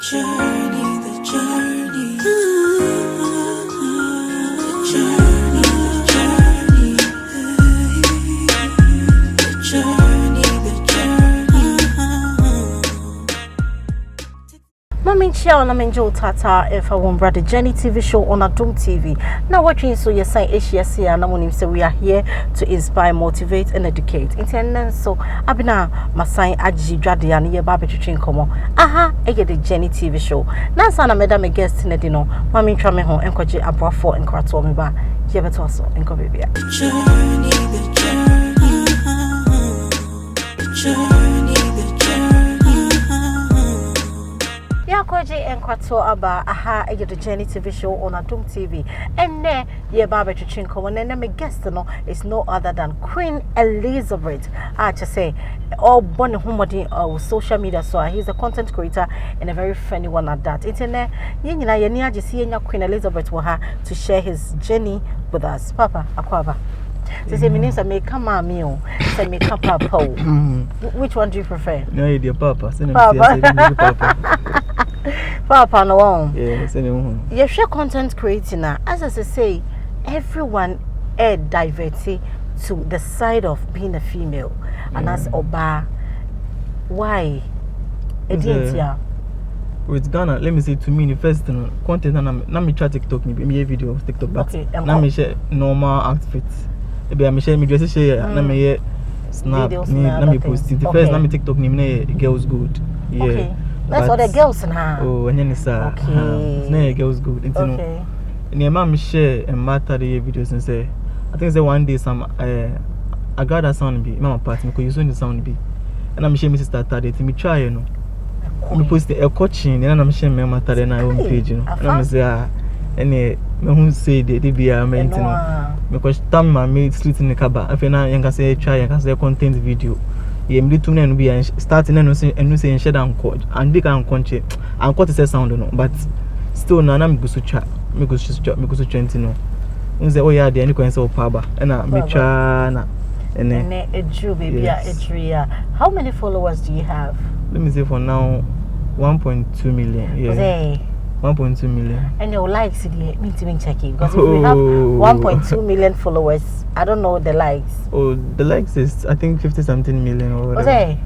journey, the journey, the journey, the journey, the journey. Mami Chia na menjo tata if I won brother Jenny TV show on Adum TV. Now watching so you say HSC na monim say we are here to inspire, motivate and educate. Intenen so Abena Masai Aji Dwade ya ne ba betwetwe nkomo. Aha, eye the Jenny TV show. Na sana madam guest ne di no. Mami twa me ho enkoje abrafo enkrato me ba. Ye beto so enko bebia. Journey, the journey, journey, the journey. Yakoji enkwato aba aha eye the Jenny TV show on Adum TV. And ne ye ba betwetwe nkomo ne me guest no is no other than Queen Elizabeth. I just say all born homody social media, so he's a content creator and a very funny one at that. Internet yenya ye ni anya Queen Elizabeth wa ha to share his journey with us. Papa akwaba. Say me say me come mami o, say me come papa o. Which one do you prefer? No, you dear papa. Say Papa. Papa no one. Yeah, say no. You share content creating now. As I say, everyone diverted to the side of being a female, and as Oba, why? With Ghana, let me say to me, the first content, na me try TikTok, me video TikTok, but na me share normal outfits. Maybe I share me dress share, na me snap, na me post. The first na me TikTok ni me girls good. Yeah. Okay. That's all the girls in her. Oh, and then it's okay. Na girls good. Okay. Ni mama share and matter the videos and say, I think say one day some I got that sound be mama party because you saw the sound be, and I'm share me sister started me try you know. Me post a coaching and I'm share me matter then I home page you know. And I'm say any me who say they be a meant you know. Because time my mate sleep in the caba. I feel now you can say try you can say content video. Yeah, me do to be starting and no say share down code and they can conche and cut say sound no, but still now I'm go to chat. Me go to 20 no. Say oh yeah, the any can say paba and me try na and baby how many followers do you have? Let me say for now 1.2 million. Yeah. 1.2 million. And your likes me to check it because if we have 1.2 million followers, I don't know the likes. Oh, the likes is I think 50 something million or whatever.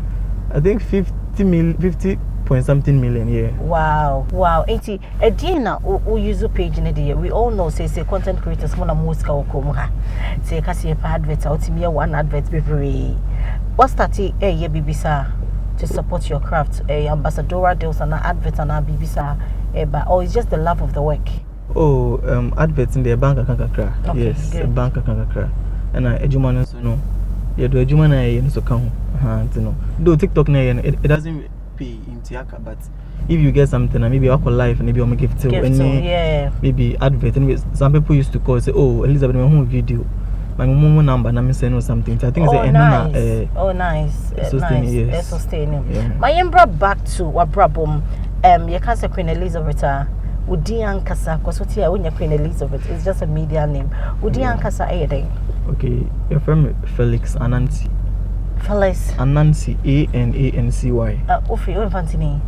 I think 50 point something million, yeah. Wow. 80 Edina who use a page in a day. We all know say content creators wanna most ka okomuha. Say kasi pa advert out me one advert be what started year bibisa to support your craft, ambassadorial deals and advert and bibisa or it's just the love of the work. Oh, adverts in the bank account kakra. Okay, yes, good. Bank account kakra. And ejuma so no. Yeah, do ejuma na ye so kan. You know. Though TikTok na it doesn't pay in Tiaka, but if you get something maybe I call live and maybe I'll make it to any maybe advert and some people used to call say oh Elizabeth my home video. My mom number na me say no something. I think nice. Nice. Sustaining. Yeah. My embra back to Wabrabum. You can't say Queen Elizabeth. Udian Kasa, because what here when you're Queen Elizabeth, it's just a media name. Udian Kasa Ede. Okay, your friend Felix Anansi. Felix Anansi Anancy. Ofi Fantini.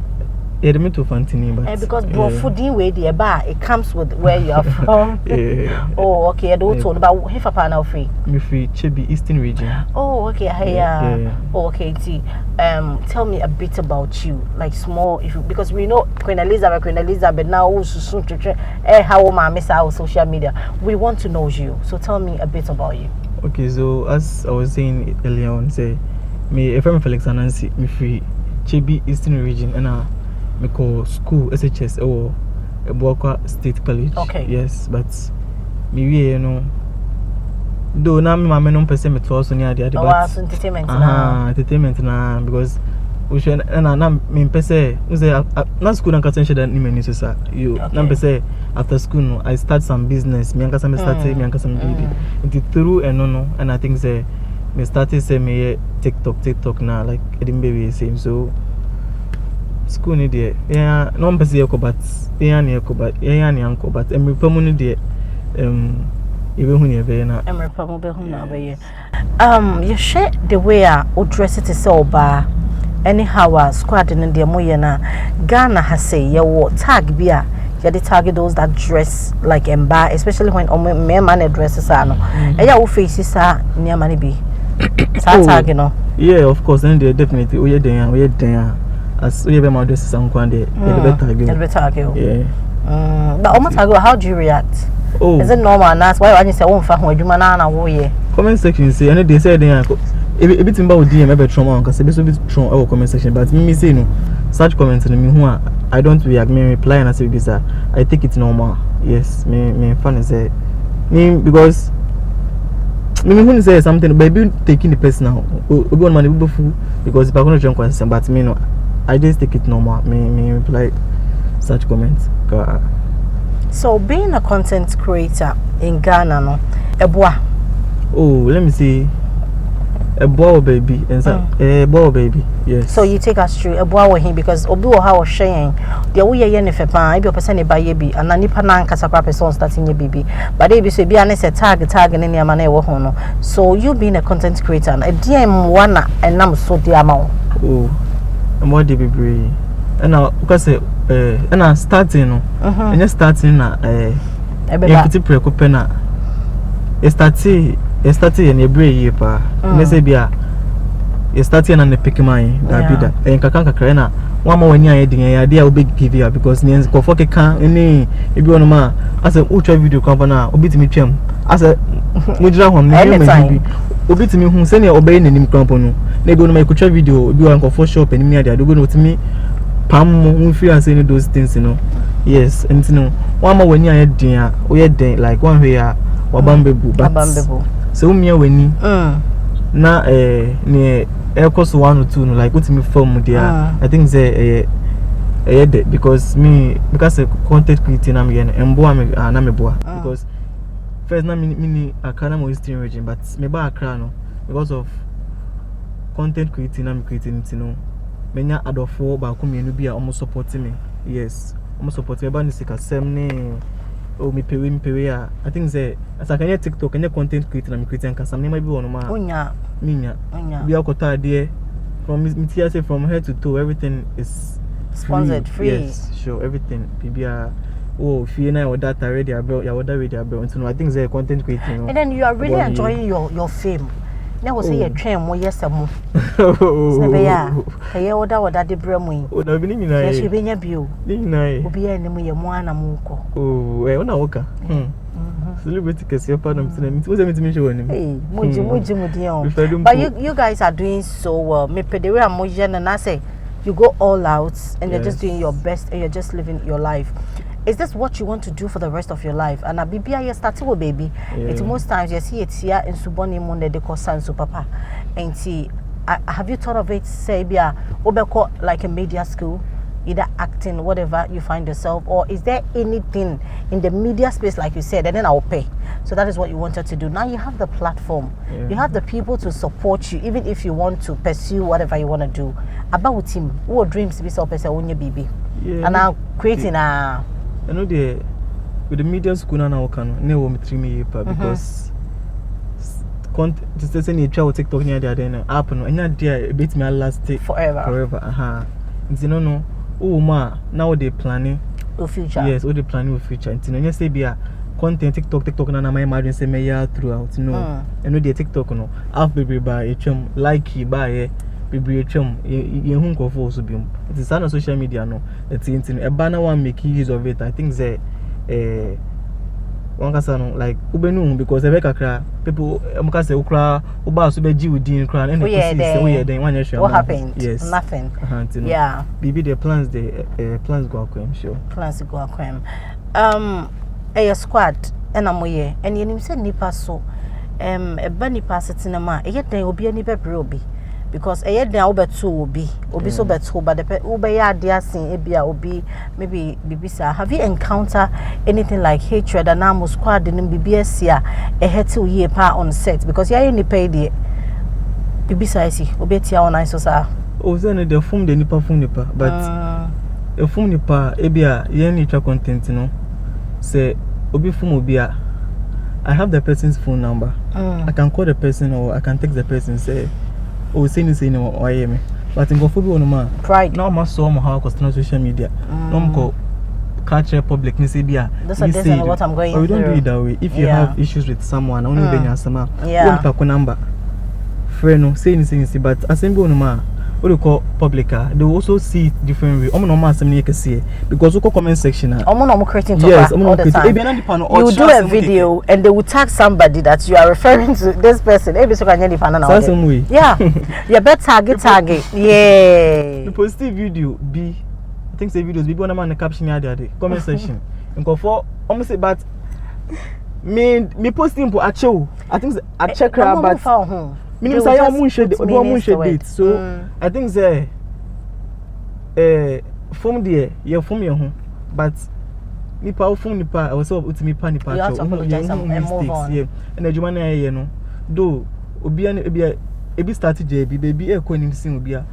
Yeah, me to Fantini, but because fooding way the bar it comes with where you are from. Yeah. Oh, okay. I don't talk about Hefapa now free. Me free Chebi Eastern region. Oh, okay. Yeah. Oh, okay. See, tell me a bit about you, like small, because we know Queen Elizabeth now also soon to try. How my miss our social media. We want to know you, so tell me a bit about you. Okay, so as I was saying earlier on, say me a friend Felix Anansi, me free Chebi Eastern region, and me call school SHS or Ebuakwa State College. Okay. Yes, but me you know. Though now my non person me to also near the but entertainment entertainment na because we should na me person we say na school na katensha that ni me so sir you na person after school no I start some business me ankasa me start me ankasa me baby into through and no and I think say me started say me TikTok na like edim baby same so school ni there yeah no person yeko but yeah ni yeko but yeah ni anko but me pamu ni there even when you're very not you share the way I dress it is so bad anyhow squad in the moye na Ghana has say ye tag bia you the target those that dress like emba, especially when me man dresses are no eya wo faces are near money be tag you know. Yeah, of course, and they definitely we there as we be my dresses and kwande you better tag you. Yeah. But almost ago, how do you react? Oh, is it normal? That's why I say won't find you man na wo ye. Comment section say and they say then a bit about DM be trauma because a bit trauma our comment section, but me say no such comments me who I don't react, me reply and I say this I take it normal. Yes, me fun is say me because me who say something baby taking the personal obi one man be fool because if I gonna join question but me no I just take it normal. Me reply such comments. So being a content creator in Ghana no eboa. Oh, let me see. A boy baby and a boy baby. Yes. So you take us through a boy with him because obi wo ha wo hwen the we ye ne fepa e be person e ba ye bi ana nipa na nkasa kwa person starting ye baby but they be so bi an say tag ne ne ama na e wo ho no. So you being a content creator na DM one and nam so di ama. Oh, more the baby. And now because and I starting no and just starting na e put preko na e started in a brave year pa me say bia e started na pick mine that be that en kaka kra na one more when you din ya dey obi give you because ne ko for keka any e bi ono ma as a ultra video company na obi timi twam as a mujira hon ne me bi obi timi hu se ne obey nanim company no na bi ono ma ikutwa video obi wan ko for shop anim ne dey do go no timi pam mu free and say those things, you know. Yes, and you know, one more when you are din we are din like one way wabambebu but so me when you na near air cost 1 or 2 no like what me from there I think say because a content creating am yen embo me na me boa because first na mini akana mo history region but me ba akra no because of content creating am creating you know menya adofo ba ko mienu bia almost supporting me. Yes, almost support me ba ni sika sem ne o me pewe I think say as I can TikTok and content creator and creating can some name be one ma onya be akota there from me say from head to toe everything is sponsored free. Yes, sure, everything bibia oh if you na your data ready about your data ready about so I think say content creating and then you are really enjoying your fame. Now we say you train more yes mo. Sebe ya. Kaye oda de bremu. O na bi ni na yes you be nya bio. Ni na e. Obi ya nemu ye mo ana mo ko. Oh, una woka. Celebrity kesi pa na mtina. Mtima se mtima show ni. Hey, moji mudi. But you guys are doing so well. Me pe the way am moji na say you go all out and you're just doing your best and you're just living your life. Is this what you want to do for the rest of your life? And Abibia, you started with baby. It's most times you see it here in Suboni Monde de Kosan so papa. And see, have you thought of it? Say, Obeko like a media school, either acting, whatever you find yourself, or is there anything in the media space, like you said, and then I'll pay? So that is what you wanted to do. Now you have the platform, you have the people to support you, even if you want to pursue whatever you want to do. About him, what dreams be so person on your baby, and now creating a. I know with the media school now can never me 3 years because content just say you TikTok near there then app no and there beat me last forever you know oh ma now they planning the future. Yes, all they planning with future you know you say be content TikTok na my imagine say me throughout no and know the TikTok no half baby by like by baby you who go for so be it is on social media no it's a banner one make use of it. I think say one can say no like ubenu because the people can say ukra uba so be within cran and then one year what happened? Yes, nothing. Yeah, baby the plans plans go according sure plans go according a squad and amoye and you say nipa so a bunny pass it in a ma yet there will be any obi because a year obi so beto but the ube ya dear sin ebia obi maybe bibisa. Have you encountered anything like hatred and now squad in BBS a head to year pa on set because you only pay the bibisa isi obi tia on iso sa oh then the form the nipa but the form nipa ebia yen nature content no say obi form obia I have the person's phone number. I can call the person or I can text the person say oh say no or hear me But in Gofubi on ma pride. now must saw how customer social media. No catch public ni say bia. This is what I'm going we don't through. do it that way. If you have issues with someone, only be ansama. Yeah. Don't number. Friend no say anything but assemble no ma. What do you call public? They will also see it different way. I'm not saying you because we call comment section. I'm not creating yes, all the time. You do a video and they will tag somebody that you are referring to this person. Yeah, you better target. Yeah. The positive video be. I think the videos be one man the caption the comment section. And go for almost say but me posting for actual. I think I check her but. Minimum say I'm date. So I think say from there you from your home but nipa from nipa I was so ultimate nipa. You have to apologize and move on. Yeah. And the juma na no do obi ebi start JB baby e ko ni sin obi a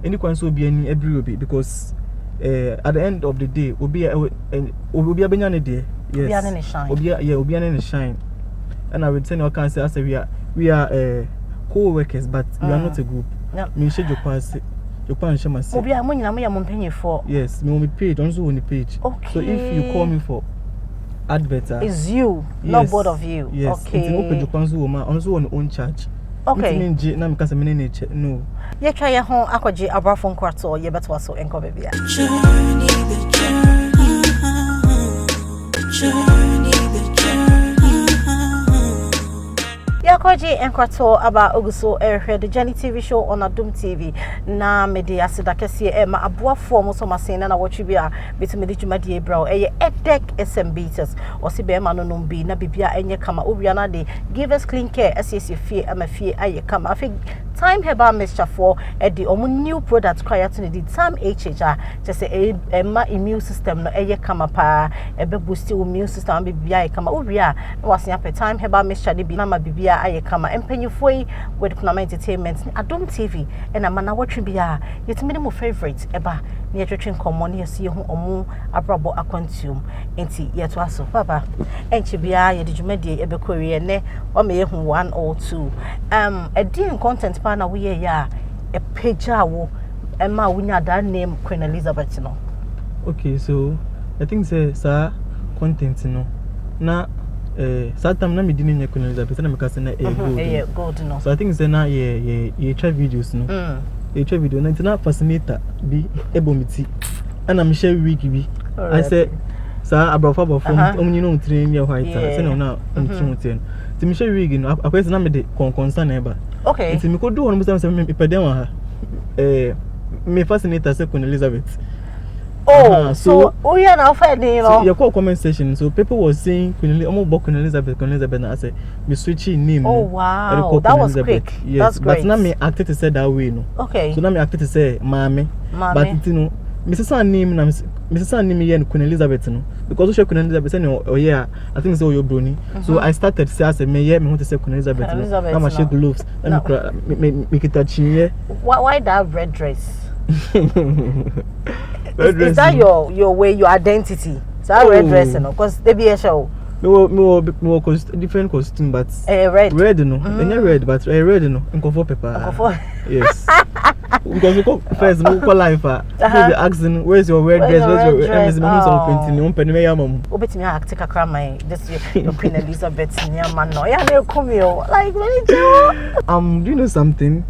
any kwan so obi ani every obi because at the end of the day obi abenya ne de yes obi ani ne shine and I would say no can say as we are co-workers but we are not a group. Me share your pass your pan share my obi a monyi na mo ya mo penye for. Yes, me on the page, also on the page. Okay. So if you call me for advert it's you, yes, not both of you. Yes. Okay. It's open your pan also on own charge. Okay. Na me kasa me nature no. Ye try your home akwaje abrafo nkwato ye beto so enko baby a. Journey the journey the journey. Yakoji enkwato aba oguso the Journey TV show on Adum TV na media sidakesi ma aboafo mo so masena na watchi bia betumi de dwumade ebra eye edek SMBs osi be ma no nombi na bibia enye kama owia na de give us clean care asesi fie ama fie aye kama afi time herbal mixture for the new product kwaya to the time HHR just say ma immune system no eye kama pa ebe boost immune system bibia aye kama owia na wasia pe time herbal mixture de bi na ma bibia aye kama empanyufoi with Kunama Entertainment Adum TV and amana watching bia yetimi mo favorite eba na yetwetwe nkomo na yesi hu omu abrabo aquantum enti yeto aso papa enchi bia ye djumadi ebe korie ne o me hu 1 or 2 edin content pa na we ya e page awo ema wunya that name Queen Elizabeth no. Okay, so I think say sir content no na Satam na me didn't Queen Elizabeth na me kase na gold no. So I think say na ye try videos no. Ye try video na na fascinator bi ebomiti. And I'm share week bi. I say sir abrofa from omni no train me white say no na omtun. Ti me share week no akwese na me de concern eba. Okay. Ti me ko do one say me pede wan ha. Me fascinator say Queen Elizabeth. Oh, so we are now finding, you know. Your call comment section. So people were saying Queen Elizabeth, and I said, me switching name. Oh wow, that was quick. Yes, that's great. But now me acted to say that way, no. Okay. So now me acted to say Mame. But you know, Mrs. name na Mrs. name here Queen Elizabeth, no. Because she Queen Elizabeth, oh yeah, I think so. Your brony. So I started say as a me yeah, me want to say Queen Elizabeth. Now I shake gloves. Me kita chinye. Why that red dress? Is that your way, your identity? That red dress, you know, because they be a show. No, different costume, but red. Red, no, red, but red, no, and for paper. Yes. Because we go first, we go live. We be asking, where's your red dress? Where's your Miss painting? You open me, mum. Obeti me act take a crime, this your Queen Elizabeth, near man. No, yeah, they come here. Like, do you know something?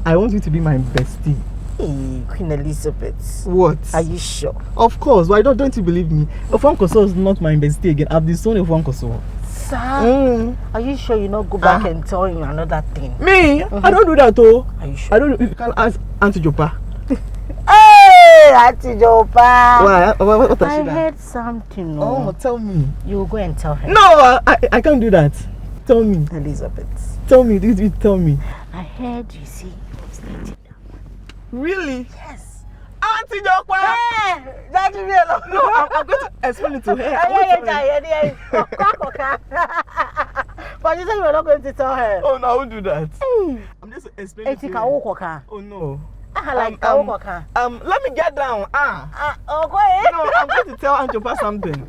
I want you to be my bestie. Queen Elizabeth. What? Are you sure? Of course. Why don't you believe me? Ofonkoso is not my bestie again. I've disowned Ofonkoso. Sir, are you sure you not go back and tell him another thing? Me? I don't do that, oh. Are you sure? I don't. You can ask Auntie Jopa. Hey, Auntie Jopa. Why? What I heard something. No. Oh, tell me. You will go and tell her. No, I can't do that. Tell me. Elizabeth. Tell me. Tell me. I heard you see. Really? Yes. Auntie Jokwa! Hey, that's real. No, I'm going to explain it to her. But you said you were not going to tell her. Oh, no, I won't do that. Hey. I'm just explaining to her. Oh, no. Let me get down. Okay. No, I'm going to tell Auntie Jokwa something.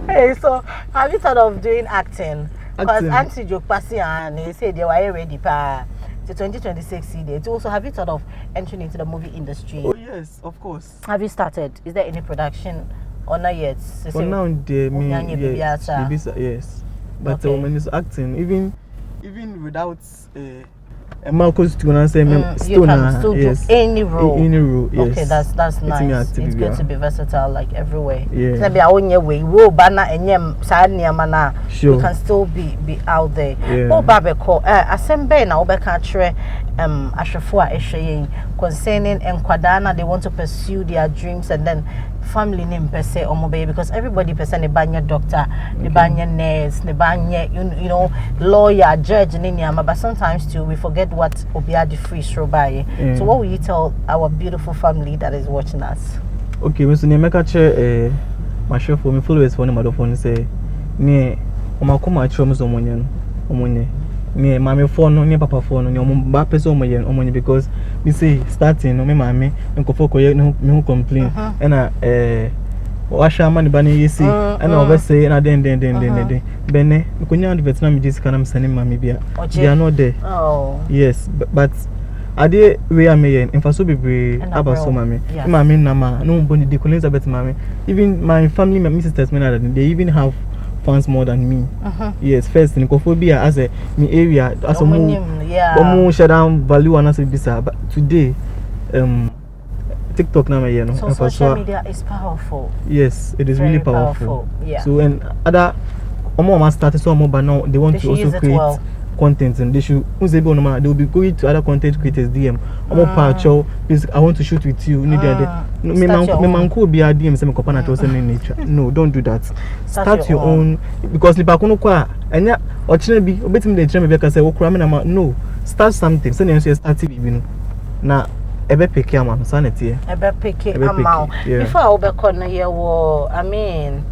Hey, so have you thought of doing acting? Because Auntie Jokwa and they said they were ready pa. to 2026 it also have you thought of entering into the movie industry? Oh yes, of course. Have you started? Is there any production or not yet? For now, yes. But when it's acting, even without Marcus to answer you can still do any role. Any role, yes. Okay, that's nice. It's good to be versatile, like everywhere. Yeah. Maybe I on your way. Wo banner and Sure. You can still be out there. Yeah. Oh, Babeko, Asembe na Obeka Tre Ashafua Eshaye concerning Nkwadana, they want to pursue their dreams and then family name per se omobe because everybody per se ne banya doctor, ne banya nurse, ne banya you know lawyer, judge but sometimes too we forget what obiadi free throw by. So what will you tell our beautiful family that is watching us? Okay, Mr. Nemeka che my chef for me followers for my phone say ne omakoma chiro mzo omonye me mama phone no papa phone no mba pese omonye because me say starting no me mama nkofo koye me who complain and washa man ba ne yesi and over say na den bene konya on Vietnam this kind of sending mama bia they are not there. Oh yes, but ade we am here in faso bebre abaso mama mama na no boni de Elizabeth mama even my family my sisters men they even have fans more than me. Yes, first in Kophobia as a me area as a more shut down value and as a bisa. But today, TikTok now you know. So social media is powerful. Yes, it is really powerful. Yeah. So and other more started so more, but now they want to also create content and they should they will be going to other content creators DM. Please I want to shoot with you. Me man could be a DM some company to send in nature. No, don't do that. Start your own because nipa kono kwa enya ochine bi obetim dey train me because say wokura me na no. Start something. Send you start TV bi no. Na ebe pick am sanity. Ebe pick am. Before I obekọ na here wo I mean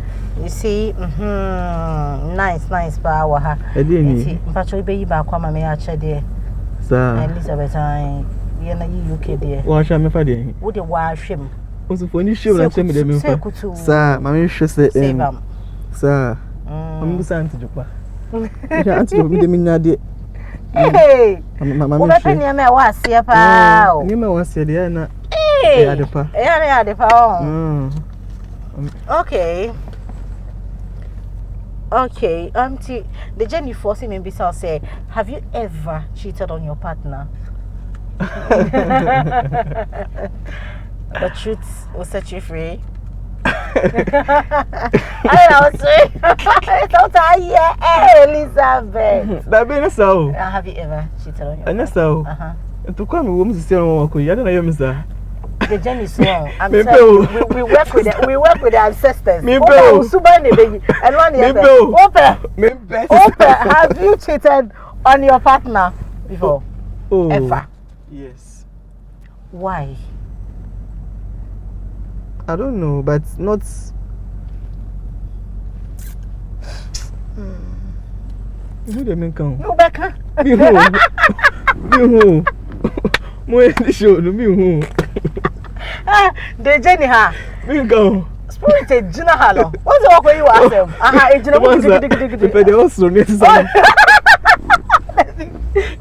you see, nice power ha. Mpacho ibe yi ba kwa mama ya che de. Sir. Elizabeth ai ye na yi UK de. Wa hwa me fa de. Wo de wa hwem. Oso fo ni hwem na che me de me fa. Sir, mama hwe se Sir. Mama bu sant jukpa. Ya anti do me de me nya de. Hey. Mama hwe. Wo be pe ni me wa ase pa o. Ni me wa ase de na. Eh. Ya de pa. Okay. Okay, the journey forcing me besides say, have you ever cheated on your partner? The truth will set you free. I don't say, Elizabeth. That be so. Have you ever cheated on your partner? So. To come woman to say no I don't know Mr. The journey is long. I'm telling you, we work with the ancestors. Have you cheated on your partner before? Oh. Ever? Yes. Why? I don't know, but not. Who the man come? No, Becca. Me who? More the show, me who? The journey ha. Me go. Spirit Jina Halo. What's the work where you ask them?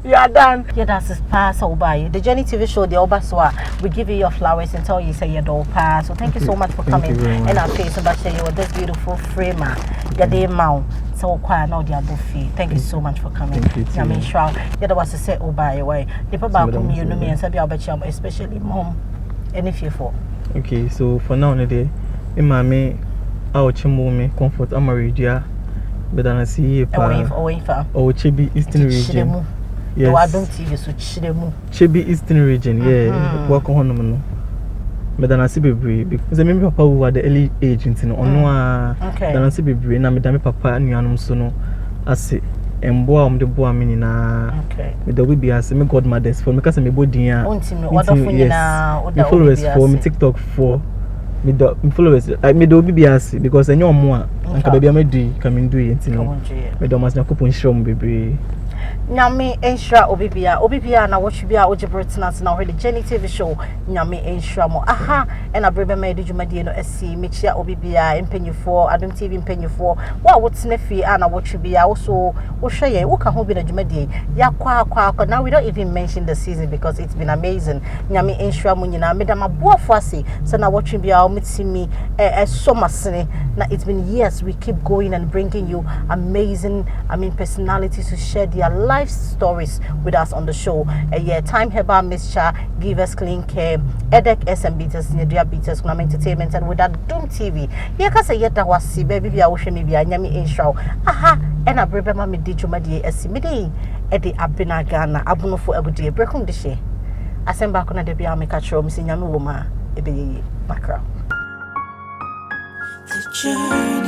You are done. Yeah, that's his pass by the Journey TV show, the Obaswa. We give you your flowers and tell you say your door pass. So thank you so much for coming and our face about you with this beautiful framer. Your day mount. So quiet now the buffet. Thank you so much for coming. I mean sure. Yeah, that was to say by way. The papa come you know me and say about you, especially mom. Any fearful. Okay, so for now today, in my me our chimbo comfort Amaria, but then I see Chibi Eastern region. Yes. I don't TV so Chibi Eastern region, yeah. Walk on no. But then I see baby because I remember papa who had the early age in no then I see baby na me dame papa nuanum so no ase emboa the boa me na me the be as me godmothers for me cause me body a me followers for me TikTok for me followers like me do be as because enyo mo a anka baby am do come do it no me do mas na kupon show me baby. Nyame enshra obibia na watch bia ojibrotnas na already Jenny TV show nyame enshra mo aha and abrebe me de dwumade no asi mechia obibia empenyufo Adom TV empenyufo wa wotene fi ana watch bia also wo hweye wo ka ho bi na dwumade yakwa now we don't even mention the season because it's been amazing nyame enshra mo nyina medama boafo ase so na watch bia o metimi so masene na it's been years we keep going and bringing you amazing personalities to share their life stories with us on the show. Yeah, time heba Mischa, give us clean care, edek SMBs, Nidia Beaters, Gnam Entertainment, and with that Doom TV. Yeah, cause I yet was see baby via ocean maybe a nyami in show. Aha, and a brebe mammy did you madi a simidi, Eddie Abena Ghana, Abuno for a good day, breakum the she. I send back on a debut, make a show, Miss Yami Woma, a be macro. The journey.